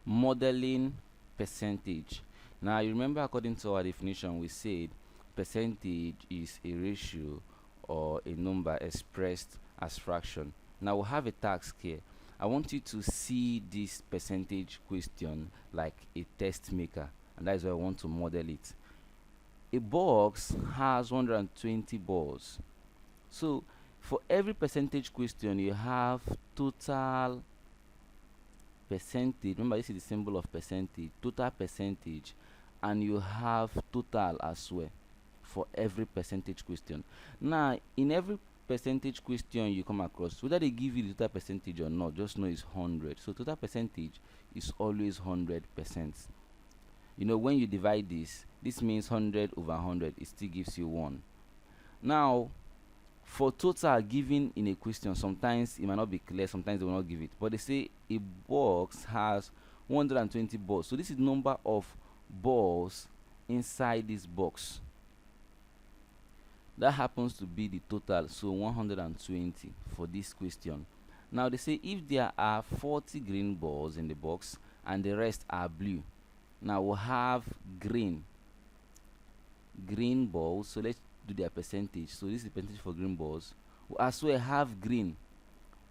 Modeling percentage. Now you remember, according to our definition, we said percentage is a ratio or a number expressed as fraction. Now we have a task here. I want you to see this percentage question like a test maker, and that is why I want to model it. A box has 120 balls. So for every percentage question, you have total percentage. Remember, this is the symbol of percentage, total percentage, and you have total as well for every percentage question. Now, in every percentage question you come across, whether they give you the total percentage or not, just know it's 100. So total percentage is always 100%. You know, when you divide this means 100 over 100, it still gives you 1. Now, for total given in a question, sometimes it might not be clear, sometimes they will not give it, but they say a box has 120 balls. So this is number of balls inside this box. That happens to be the total, so 120 for this question. Now they say if there are 40 green balls in the box and the rest are blue, now we'll have green balls. So let's do their percentage. So this is the percentage for green balls. We as well have green,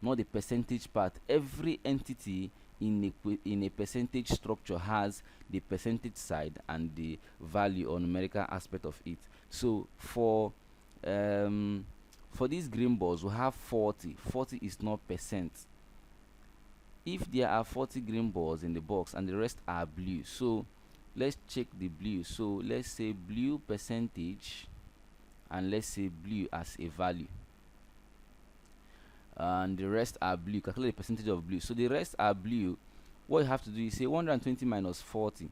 not the percentage part. Every entity in a percentage structure has the percentage side and the value or numerical aspect of it. So for these green balls we have 40. 40 is not percent. If there are 40 green balls in the box and the rest are blue, so let's check the blue. So let's say blue percentage, and let's say blue as a value, and the rest are blue. Calculate the percentage of blue. So the rest are blue. What you have to do is say 120 minus 40.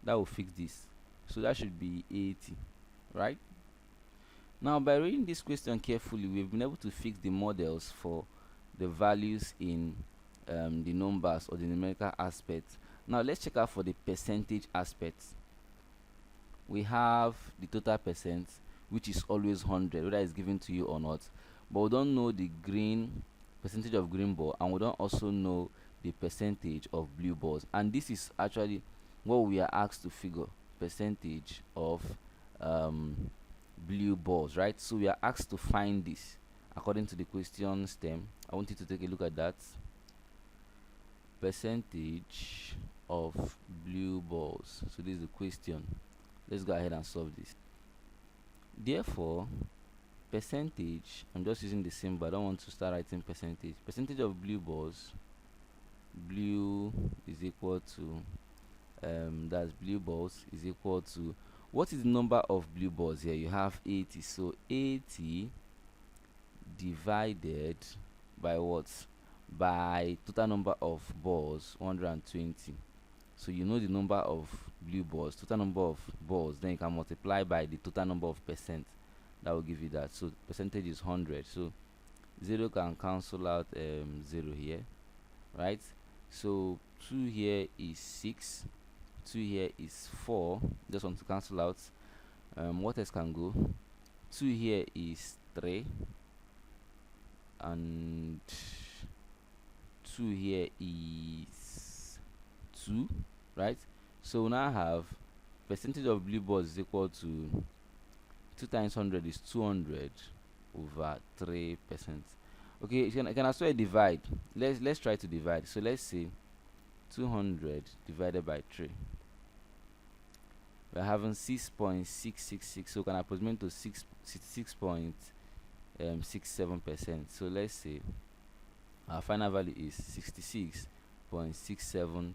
That will fix this. So that should be 80, right? Now by reading this question carefully, we've been able to fix the models for the values in the numbers or the numerical aspects. Now let's check out for the percentage aspects. We have the total percent, which is always 100, whether it's given to you or not, but we don't know the green percentage of green ball, and we don't also know the percentage of blue balls. And this is actually what we are asked to figure: percentage of blue balls, right? So we are asked to find this according to the question stem. I want you to take a look at that. Percentage of blue balls. So this is the question. Let's go ahead and solve this. Therefore, percentage, I'm just using the symbol, I don't want to start writing percentage. Percentage of blue balls, blue is equal to that's blue balls is equal to, what is the number of blue balls here? You have 80. So 80 divided by what? By total number of balls, 120. So you know the number of blue balls, total number of balls, then you can multiply by the total number of percent. That will give you that. So percentage is 100. So 0 can cancel out 0 here, right? So 2 here is 6, 2 here is 4. Just want to cancel out. What else can go? 2 here is 3, and 2 here is 2, right? So now I have percentage of blue balls is equal to 2 times 100 is 200 over 3%. Okay, you can as well divide. Let's try to divide. So let's say 200 divided by 3. We're having 6.666, so we can approximate to 66.67%. So let's say our final value is 66.67%.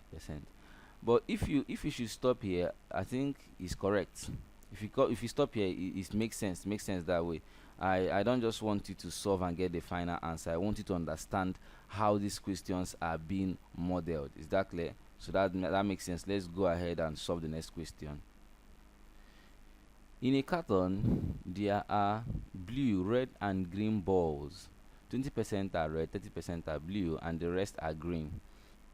But if you should stop here, I think it's correct. If you stop here, it makes sense that way. I don't just want you to solve and get the final answer. I want you to understand how these questions are being modeled. Is that clear? So that makes sense. Let's go ahead and solve the next question. In a carton, there are blue, red, and green balls. 20% are red, 30% are blue, and the rest are green.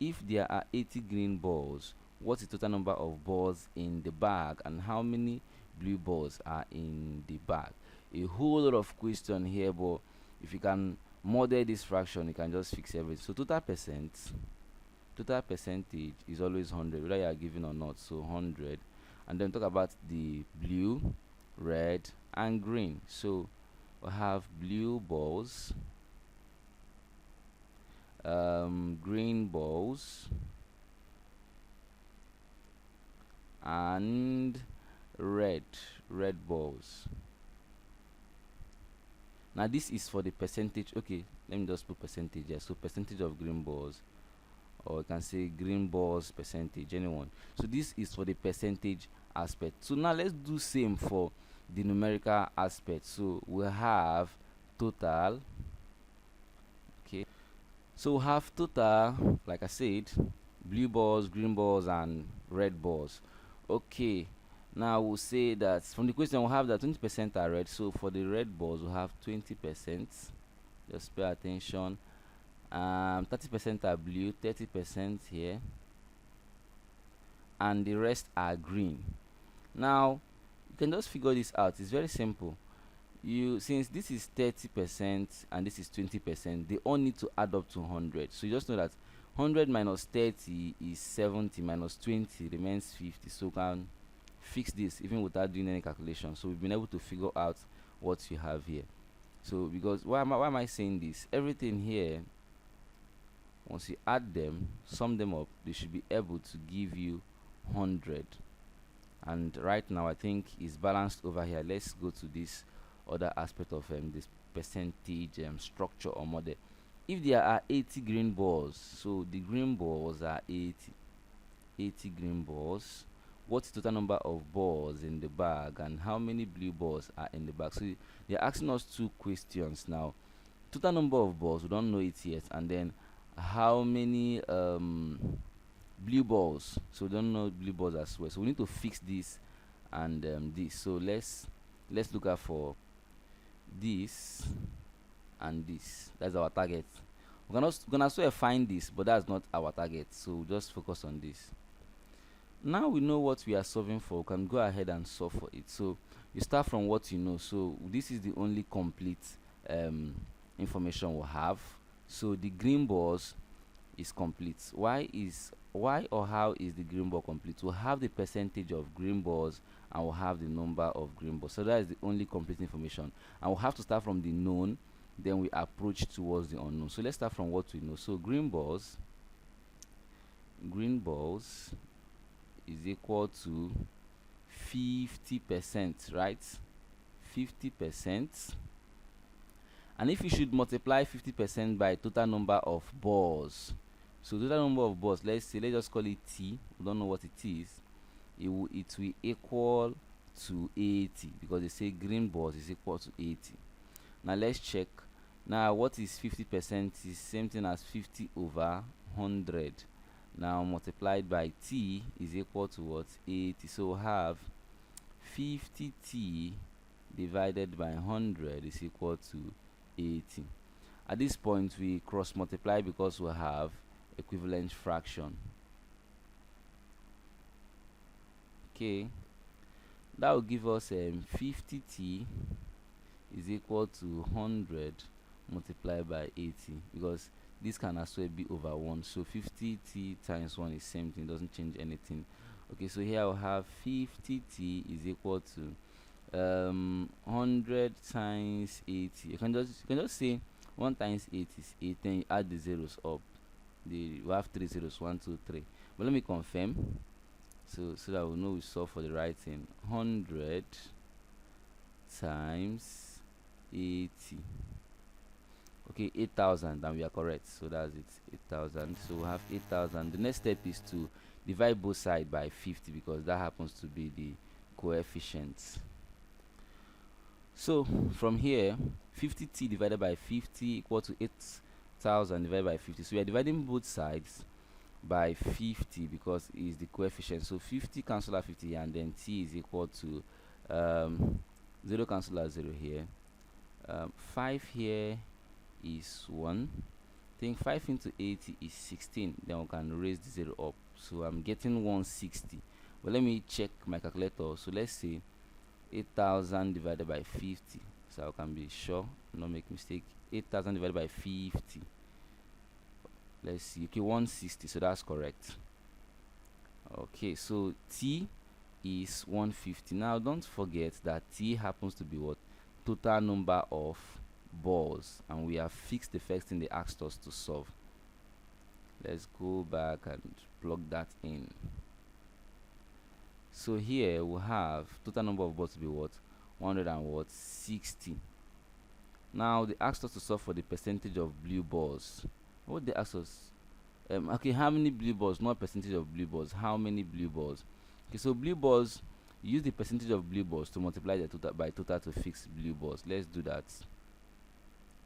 If there are 80 green balls, what's the total number of balls in the bag, and how many blue balls are in the bag? A whole lot of question here, but if you can model this fraction, you can just fix everything. So total percent total percentage is always 100 whether you are given or not, so 100. And then talk about the blue, red and green. So we have blue balls, green balls and red balls. Now this is for the percentage. Okay, let me just put percentage here. So percentage of green balls, or you can say green balls percentage, anyone. So this is for the percentage aspect. So now let's do same for the numerical aspect. So we have total. Okay, so we have total, like I said, blue balls, green balls and red balls. Okay, now we'll say that from the question we'll have that 20% are red. So for the red balls we'll have 20%. Just pay attention. 30% are blue, 30% here, and the rest are green. Now you can just figure this out. It's very simple. You, since this is 30% and this is 20%, they all need to add up to 100. So you just know that 100 minus 30 is 70, minus 20 remains 50. So you can fix this even without doing any calculation. So we've been able to figure out what you have here. So because why am I saying this? Everything here, once you add them, sum them up, they should be able to give you 100. And right now I think it's balanced over here. Let's go to this other aspect of this percentage structure or model. If there are 80 green balls, so the green balls are 80 green balls. What's the total number of balls in the bag, and how many blue balls are in the bag? So they're asking us two questions now. Total number of balls, we don't know it yet, and then how many blue balls, so we don't know blue balls as well. So we need to fix this and this. So let's look out for this and this. That's our target. We're gonna also find this, but that's not our target, so we'll just focus on this. Now we know what we are solving for, we can go ahead and solve for it. So you start from what you know. So this is the only complete information we'll have. So the green balls is complete. Why or how is the green ball complete? We'll have the percentage of green balls and we'll have the number of green balls. So that is the only complete information, and we'll have to start from the known, then we approach towards the unknown. So let's start from what we know. So green balls is equal to 50%, right? 50%. And if you should multiply 50% by total number of balls, so total number of balls, let's just call it T. We don't know what it is. It will equal to 80, because they say green balls is equal to 80. Now let's check. Now what is 50%? Is same thing as 50 over 100. Now multiplied by T is equal to what? 80. So we'll have 50T divided by 100 is equal to 80. At this point we cross multiply because we have equivalent fraction. Okay, that will give us 50T is equal to 100 multiplied by 80, because this can as well be over 1. So 50T times 1 is same thing, doesn't change anything. Okay, so here I'll have 50T is equal to 100 times 80. You can just say 1 times 8 is 8, then you add the zeros up. We have 3 zeros, 1 2 3. But let me confirm, so that we know we solve for the right thing. 100 times 80. Okay, 8,000, and we are correct. So that's it, 8,000. So we have 8,000. The next step is to divide both sides by 50, because that happens to be the coefficients. So from here, 50T divided by 50 equal to 8,000 divided by 50. So we are dividing both sides by 50 because it is the coefficient. So 50 cancel out 50 here, and then T is equal to 0 cancel out 0 here. 5 here is 1. I think 5 into 80 is 16. Then we can raise the 0 up. So I'm getting 160. But let me check my calculator. So let's say 8,000 divided by 50. So I can be sure, not make mistake. 8,000 divided by 50. let's see. Okay, 160, so that's correct. Okay, so t is 150. Now don't forget that t happens to be what? Total number of balls, and we have fixed the first thing they asked us to solve. Let's go back and plug that in. So here we have total number of balls to be what? 160. Now they asked us to solve for the percentage of blue balls. What they asked us? Okay, how many blue balls? Not percentage of blue balls. How many blue balls? Okay, so blue balls, use the percentage of blue balls to multiply the total by total to fix blue balls. Let's do that.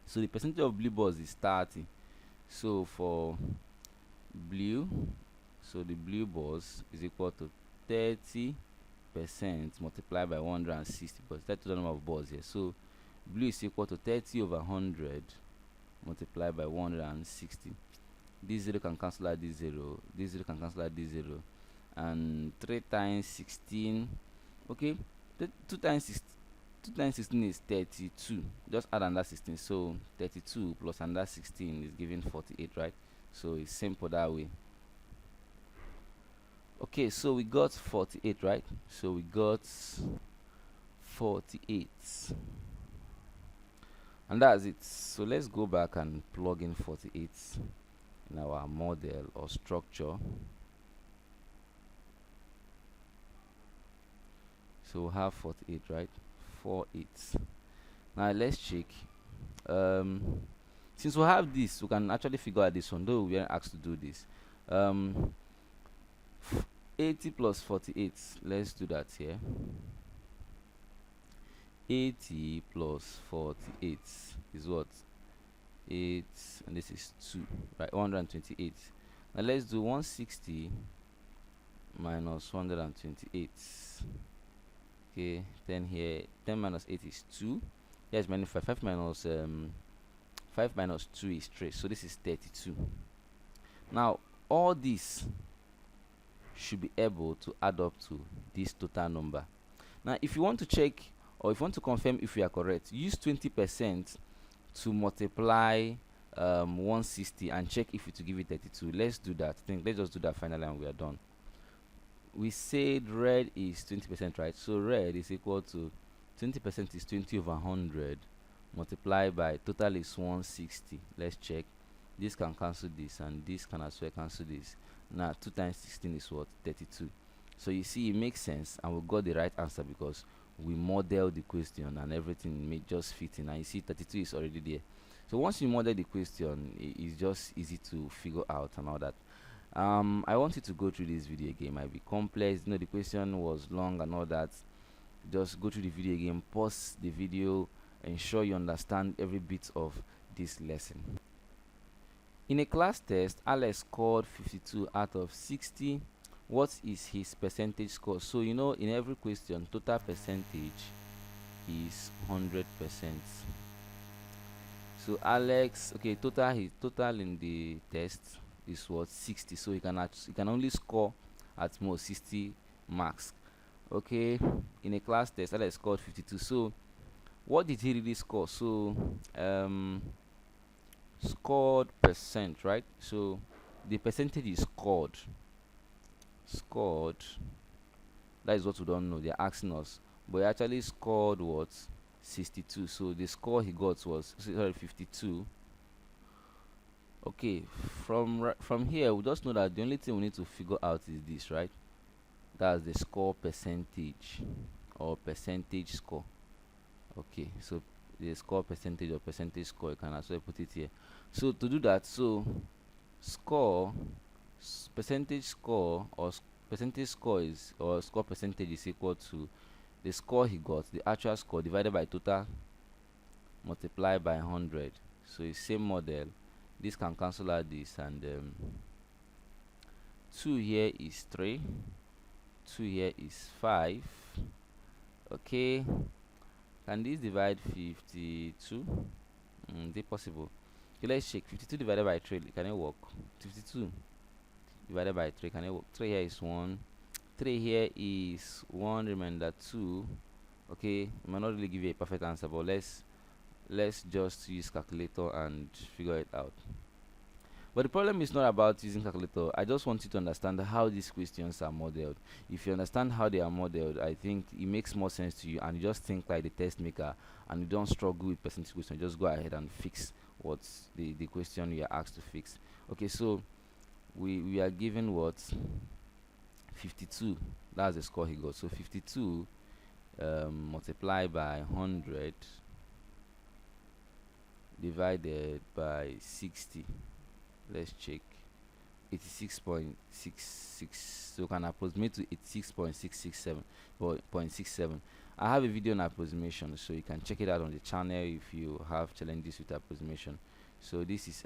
So the percentage of blue balls is 30. So for blue, so the blue balls is equal to 30% multiplied by 160, because that's the number of balls here. So blue is equal to 30 over 100 multiplied by 160. This 0 can cancel out this 0, this 0 can cancel out this 0, and 3 times 16, okay, 2 times 16 is 32. Just add another 16, so 32 plus another 16 is giving 48, right? So it's simple that way. Okay, so we got 48, right? So we got 48, and that's it. So let's go back and plug in 48 in our model or structure. So we have 48, right? 48. Now let's check. Since we have this, we can actually figure out this one, though we are asked to do this. 80 plus 48, let's do that here. 80 plus 48 is what? 8, and this is 2, right? 128. Now let's do 160 minus 128. Okay, then here 10 minus 8 is 2. Here's minus 5. 5 minus 2 is 3, so this is 32. Now all this should be able to add up to this total number. Now if you want to check, or if you want to confirm if you are correct, use 20% to multiply 160 and check if it will give you 32. Let's do that. Let's just do that finally and we are done. We said red is 20%, right? So red is equal to 20% is 20 over 100 multiplied by total is 160. Let's check. This can cancel this, and this can as well cancel this. Now 2 times 16 is what? 32. So you see, it makes sense, and we got the right answer because we model the question and everything may just fit in. And you see 32 is already there. So once you model the question, it's just easy to figure out and all that. I want you to go through this video again. It might be complex, you know, the question was long and all that. Just go through the video again, pause the video, ensure you understand every bit of this lesson. In a class test, Alex scored 52 out of 60. What is his percentage score? So you know, in every question, total percentage is 100%. So Alex, okay, total in the test is what? 60. So he can only score at most 60 marks. Okay, in a class test, Alex scored 52. So what did he really score? So scored percent, right? So the percentage is scored. That is what we don't know. They're asking us, but he actually scored what? 62. So the score he got was 52. Okay, from here we just know that the only thing we need to figure out is this, right? That's the score percentage, or percentage score. Okay, so the score percentage or percentage score, you can also put it here. So to do that, so percentage score or percentage score is, or score percentage is equal to the score he got, the actual score divided by total multiplied by 100. So it's same model. This can cancel out this, and 2 here is 3, 2 here is 5. Okay, can this divide 52? Is it possible? Okay, let's check. 52 divided by 3, can it work? 52 divided by 3, can it work? 3 here is 1, 3 here is 1, remainder 2. Okay, it might not really give you a perfect answer, but let's just use calculator and figure it out. But the problem is not about using calculator. I just want you to understand how these questions are modeled. If you understand how they are modeled, I think it makes more sense to you, and you just think like the test maker, and you don't struggle with percentage question. Just go ahead and fix what's the question you are asked to fix. Okay, so we are given what 52. That's the score he got. So 52 multiplied by 100 divided by 60. Let's check. 86.66, so can approximate to 86.667 or 0.67. I have a video on approximation, so you can check it out on the channel if you have challenges with approximation. So this is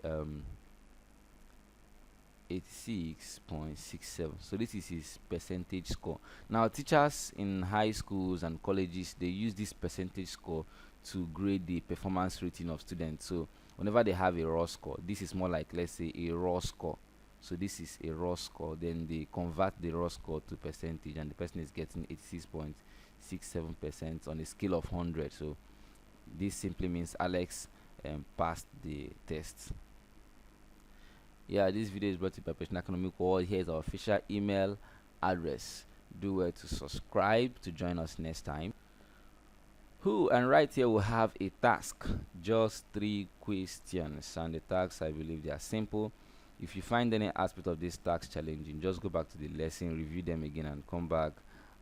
86.67, so this is his percentage score. Now teachers in high schools and colleges, they use this percentage score to grade the performance rating of students. So whenever they have a raw score, this is more like, let's say, a raw score. So this is a raw score, then they convert the raw score to percentage, and the person is getting 86.67% on a scale of 100. So this simply means Alex passed the test. Yeah, this video is brought to you by Passion Economic World. Here's our official email address. Do well to subscribe to join us next time. And right here we'll have a task, just 3 questions, and the tasks, I believe they are simple. If you find any aspect of this task challenging, just go back to the lesson, review them again, and come back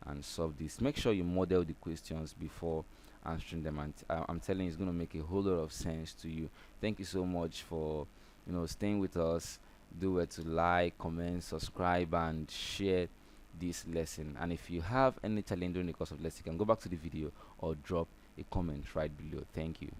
and solve this. Make sure you model the questions before answering them, and I'm telling you, it's going to make a whole lot of sense to you. Thank you so much for staying with us. Do well to like, comment, subscribe, and share this lesson. And if you have any challenge during the course of lesson, you can go back to the video or drop a comment right below. Thank you.